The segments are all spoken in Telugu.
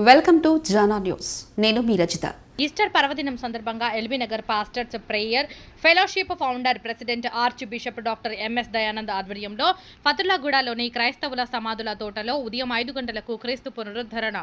Welcome to Jana news. నేను మీ రచిత. ఈస్టర్ పర్వదినం సందర్భంగా LB Nagar pastors prayer fellowship founder president arch bishop doctor MS Dayanand ఆధ్వర్యంలో ఫతుల్లాగూడలోని క్రైస్తవుల సమాధుల తోటలో ఉదయం 5 గంటలకు క్రీస్తు పునరుద్ధరణ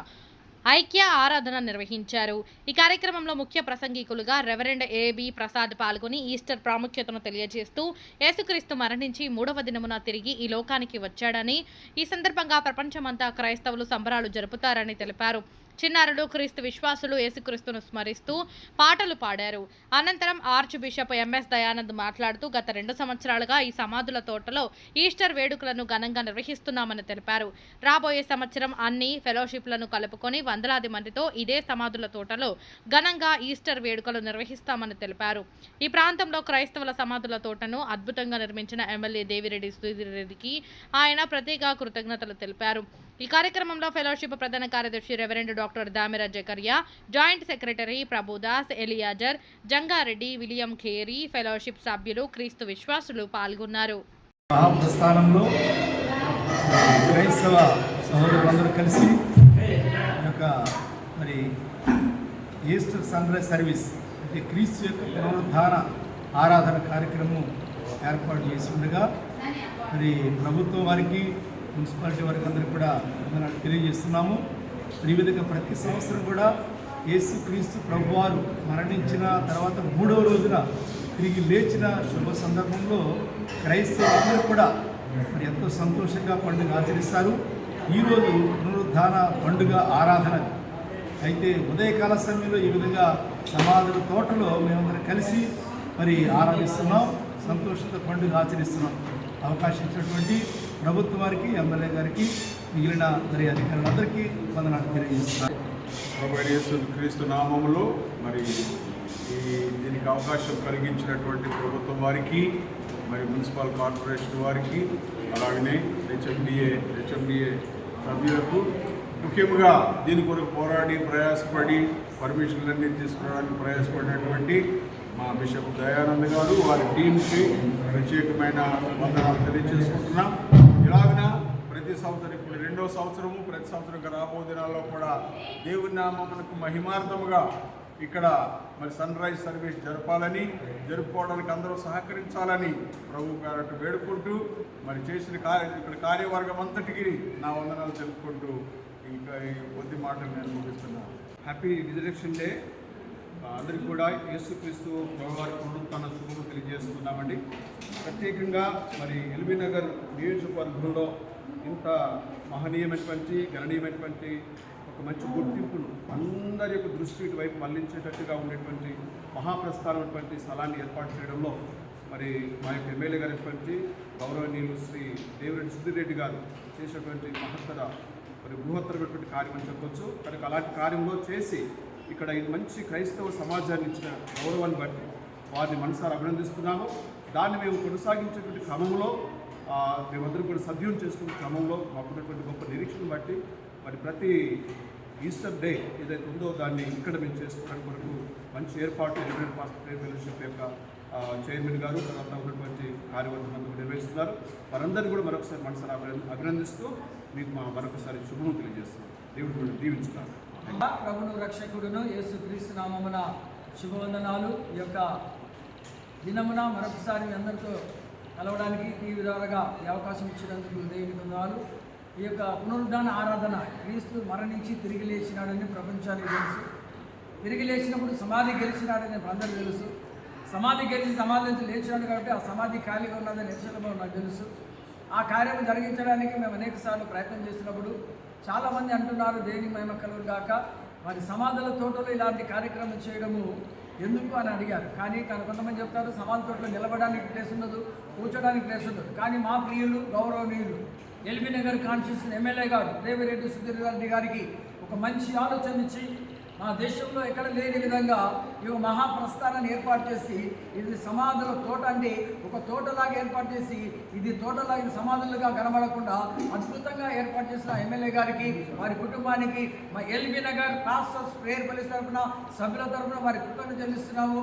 ఐక్య ఆరాధన నిర్వహించారు. ఈ కార్యక్రమంలో ముఖ్య ప్రసంగికులుగా రెవరెండ్ ఏబి ప్రసాద్ పాల్గొని ఈస్టర్ ప్రాముఖ్యతను తెలియజేస్తూ యేసుక్రీస్తు మరణించి 3వ దినమున తిరిగి ఈ లోకానికి వచ్చాడని, ఈ సందర్భంగా ప్రపంచమంతా క్రైస్తవులు సంబరాలు జరుపుతారని తెలిపారు. చిన్నారులు క్రీస్తు విశ్వాసులు యేసుక్రీస్తును స్మరిస్తూ పాటలు పాడారు. అనంతరం ఆర్చ్ బిషప్ ఎంఎస్ దయానంద్ మాట్లాడుతూ గత 2 సంవత్సరాలుగా ఈ సమాధుల తోటలో ఈస్టర్ వేడుకలను ఘనంగా నిర్వహిస్తున్నామని తెలిపారు. రాబోయే సంవత్సరం అన్ని ఫెలోషిప్లను కలుపుకొని వందలాది మందితో ఇదే సమాధుల తోటలో ఘనంగా ఈస్టర్ వేడుకలు నిర్వహిస్తామని తెలిపారు. ఈ ప్రాంతంలో క్రైస్తవుల సమాధుల తోటను అద్భుతంగా నిర్మించిన ఎమ్మెల్యే దేవిరెడ్డి సుధీరెడ్డికి ఆయన ప్రత్యేక కృతజ్ఞతలు తెలిపారు. ఈ కార్యక్రమంలో ఫెలోషిప్ ప్రధాన కార్యదర్శి reverend doctor Damera Zachariah, joint secretary Prabhudas, Eleazar, Jangareddy, William Kheri, fellowship సభ్యులు, క్రీస్తు విశ్వాసులు పాల్గొన్నారు. మహాప్రస్థానంలో క్రైస్తవ సహోదరులందరూ కలిసి మరి ఈస్టర్ సన్ రైజ్ సర్వీస్ అంటే క్రీస్తు యొక్క పునరుద్ధాన ఆరాధన కార్యక్రమం ఏర్పాటు చేసి ఉండగా మరి ప్రభుత్వం వారికి మున్సిపాలిటీ వారికి అందరికీ కూడా మనం తెలియజేస్తున్నాము. ఈ విధంగా ప్రతి సంవత్సరం కూడా యేసుక్రీస్తు ప్రభువారు మరణించిన తర్వాత 3వ రోజున తిరిగి లేచిన శుభ సందర్భంలో క్రైస్తవులందరూ కూడా మరి ఎంతో సంతోషంగా పండుగ ఆచరిస్తారు. ఈరోజు పునరుద్ధాన పండుగ ఆరాధన అయితే ఉదయకాల సమయంలో ఈ విధంగా సమాధుల తోటలో మేమందరం కలిసి మరి ఆరాధిస్తున్నాం, సంతోషంతో పండుగ ఆచరిస్తున్నాం. అవకాశం ఇచ్చినటువంటి ప్రభుత్వం వారికి, ఎమ్మెల్యే గారికి, మిగిలిన మరి అధికారులందరికీ వందనాలు తెలియజేస్తున్నారు. ప్రభువైన యేసు క్రీస్తు నామములో మరి దీనికి అవకాశం కలిగించినటువంటి ప్రభుత్వం వారికి, మరి మున్సిపల్ కార్పొరేషన్ వారికి, అలాగనే హెచ్ఎండిఏ సభ్యులకు, ముఖ్యంగా దీని కొరకు పోరాడి ప్రయాసపడి పర్మిషన్లన్నీ తీసుకురావడానికి ప్రయాసపడినటువంటి మా బిషప్ దయానంద్ గారు, వారి టీంకి ప్రత్యేకమైన వందనాలు తెలియజేసుకుంటున్నాం. ఇలాగన ప్రతి సంవత్సరం, ఇప్పుడు 2వ సంవత్సరము, ప్రతి సంవత్సరం రాబో దినాల్లో కూడా దేవుని నామమునకు మహిమార్థముగా ఇక్కడ మరి సన్ రైజ్ సర్వీస్ జరుపుకోవడానికి అందరూ సహకరించాలని ప్రభు గారు వేడుకుంటూ మరి చేసిన ఇక్కడ కార్యవర్గం అంతటికి నా వందనాలు తెలుపుకుంటూ ఇంకా ఈ కొద్ది మాటలు నేను ముగిస్తున్నాను. Happy resurrection day. అందరికీ కూడా యేసుక్రీస్తు ప్రభువారి పునరుత్థాన శుభములు తెలియజేస్తున్నామండి. ప్రత్యేకంగా మరి ఎల్బీ నగర్ నియోజకవర్గంలో ఇంత మహనీయమైనటువంటి గణనీయమైనటువంటి ఒక మంచి గుర్తింపును అందరి యొక్క దృష్టి వైపు మళ్లించేటట్టుగా ఉండేటువంటి మహాప్రస్థానమైనటువంటి స్థలాన్ని ఏర్పాటు చేయడంలో మరి మా యొక్క ఎమ్మెల్యే గారైనటువంటి గౌరవనీయులు శ్రీ దేవిరెడ్డి సుధీరెడ్డి గారు చేసినటువంటి మహత్తర మరి బృహత్తరమైనటువంటి కార్యం అని చెప్పొచ్చు. కనుక అలాంటి కార్యంలో చేసి ఇక్కడ మంచి క్రైస్తవ సమాజాన్ని ఇచ్చిన గౌరవాన్ని బట్టి వారిని మనసారా అభినందిస్తున్నాము. దాన్ని మేము కొనసాగించేటువంటి క్రమంలో మేమందరూ కూడా సద్యం చేసుకునే క్రమంలో మాకున్నటువంటి గొప్ప నిరీక్షను బట్టి మరి ప్రతి ఈస్టర్ డే ఏదైతే ఉందో దాన్ని ఇక్కడ మేము చేసుకోవడానికి కొరకు మంచి ఏర్పాటు రెవరెండ్ పాస్టర్ ఫెలోషిప్ యొక్క చైర్మన్ గారు, తర్వాత ఉన్నటువంటి కార్యవర్గం అందరూ నిర్వహిస్తున్నారు. వారందరినీ కూడా మరొకసారి మనసారా అభినందిస్తూ మీకు మరొకసారి శుభం తెలియజేస్తున్నాం. దేవుడు దీవించుతారు. ప్రభును రక్షకుడును యేసు క్రీస్తు నామమున శుభవందనాలు. ఈ యొక్క దినమున మరొకసారి మీ అందరితో కలవడానికి ఈ విధాలుగా ఈ అవకాశం ఇచ్చినందుకు దేవుని వందనాలు. ఈ యొక్క పునరుద్ధాన ఆరాధన క్రీస్తు మరణించి తిరిగి లేచినాడని ప్రపంచానికి తెలుసు. తిరిగి లేచినప్పుడు సమాధి గెలిచినాడని అందరూ తెలుసు. సమాధి గెలిచి సమాధి నుంచి లేచినాడు కాబట్టి ఆ సమాధి ఖాళీగా ఉన్నదని నిశ్చలమో నాకు తెలుసు. ఆ కార్యం జరిగించడానికి మేము అనేకసార్లు ప్రయత్నం చేసినప్పుడు చాలామంది అంటున్నారు దేని మహిమ కలుగు గాక, మరి సమాధుల తోటలో ఇలాంటి కార్యక్రమం చేయడము ఎందుకు అని అడిగారు. కానీ కొంతమంది చెప్తారు సమాధి తోటలో నిలబడడానికి ప్లేస్ ఉండదు, కూర్చోడానికి ప్లేస్ ఉండదు. కానీ మా ప్రియులు గౌరవనీయులు ఎల్బీ నగర్ కాన్స్టిట్యూషన్ ఎమ్మెల్యే గారు దేవిరెడ్డి సుధీరెడ్డి గారికి ఒక మంచి ఆలోచన ఇచ్చి మా దేశంలో ఎక్కడ లేని విధంగా ఈ మహాప్రస్థానాన్ని ఏర్పాటు చేసి ఇది సమాధుల తోట అంటే ఒక తోటలాగా ఏర్పాటు చేసి ఇది తోటలాగా సమాధులుగా కనబడకుండా అద్భుతంగా ఏర్పాటు చేసిన ఎమ్మెల్యే గారికి, వారి కుటుంబానికి, మా LB Nagar pastors prayer police తరఫున సభ్యుల తరఫున వారి కృతజ్ఞతలు చెల్లిస్తున్నాము.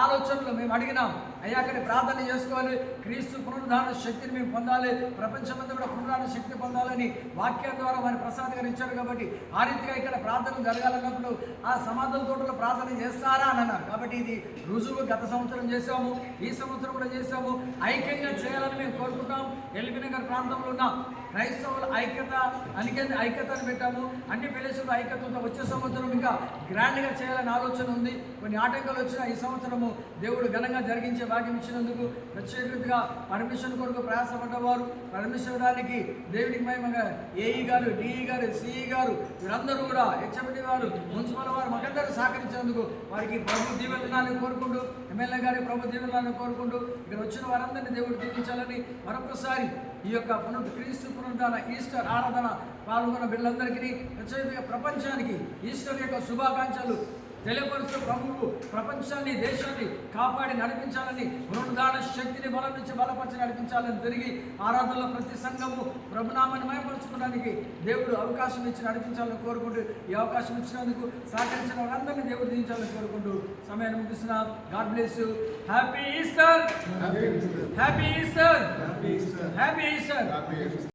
ఆలోచనలు మేము అడిగినాం, అయ్యా అక్కడ ప్రార్థన చేసుకోవాలి. క్రీస్తు పునరుద్ధారణ శక్తిని మేము పొందాలి, ప్రపంచమంతా కూడా పునరుద్ధారణ శక్తి పొందాలని వాక్యం ద్వారా మరి ప్రసాద్ గారు ఇచ్చారు. కాబట్టి ఆ రీతిగా ఇక్కడ ప్రార్థన జరగాలన్నప్పుడు ఆ సమాధుల తోటలో ప్రార్థన చేస్తారా అని అన్నారు. కాబట్టి ఇది రుజువు. గత సంవత్సరం చేశాము, ఈ సంవత్సరం కూడా చేశాము. ఐక్యంగా చేయాలని మేము కోరుకుంటాం. ఎల్బీ నగర్ ప్రాంతంలో ఉన్న క్రైస్తవుల ఐక్యతను పెట్టాము. అన్ని ప్రదేశాల్లో ఐక్యతతో వచ్చే సంవత్సరం ఇంకా గ్రాండ్గా చేయాలని ఆలోచన ఉంది. కొన్ని ఆటంకాలు వచ్చినా ఈ సంవత్సరము దేవుడు ఘనంగా జరిగించే భాగ్యం ఇచ్చినందుకు ప్రత్యేకంగా పర్మిషన్ కొరకు ప్రయాసపడ్డవారు, పర్మిషన్ ఇవ్వడానికి దేవుడికి మహిమగా ఏఈ గారు, డిఈ గారు, సిఈ గారు వీరందరూ కూడా హెచ్ఎండి వారు, మున్సిపల్ వారు మాకందరూ సహకరించినందుకు వారికి ప్రభు దీవెనలను కోరుకుంటూ, ఎమ్మెల్యే గారి ప్రభు దీవెనలను కోరుకుంటూ ఇక్కడ వచ్చిన వారందరినీ దేవుడు దీవించాలని మరొకసారి ఈ యొక్క క్రీస్తు పునరుద్ధాన ఈస్టర్ ఆరాధన పాల్గొన్న బిడ్డలందరికీ ప్రత్యేకంగా ప్రపంచానికి ఈస్టర్ యొక్క శుభాకాంక్షలు తెలియపరుస్తూ ప్రభువు ప్రపంచాన్ని, దేశాన్ని కాపాడి నడిపించాలని, పునరుద్ధాన శక్తిని బలం నుంచి బలపరిచి నడిపించాలని, తిరిగి ఆరాధనలో ప్రతి సంఘము ప్రభునామాన్ని మయపరుచుకోవడానికి దేవుడు అవకాశం ఇచ్చి నడిపించాలని కోరుకుంటూ, ఈ అవకాశం ఇచ్చినందుకు సహకరించిన వారందరినీ దేవుడు దీవించాలని కోరుకుంటూ సమయాన్ని ముగిస్తున్నాం. God bless you. Happy Easter, happy Easter, happy Easter.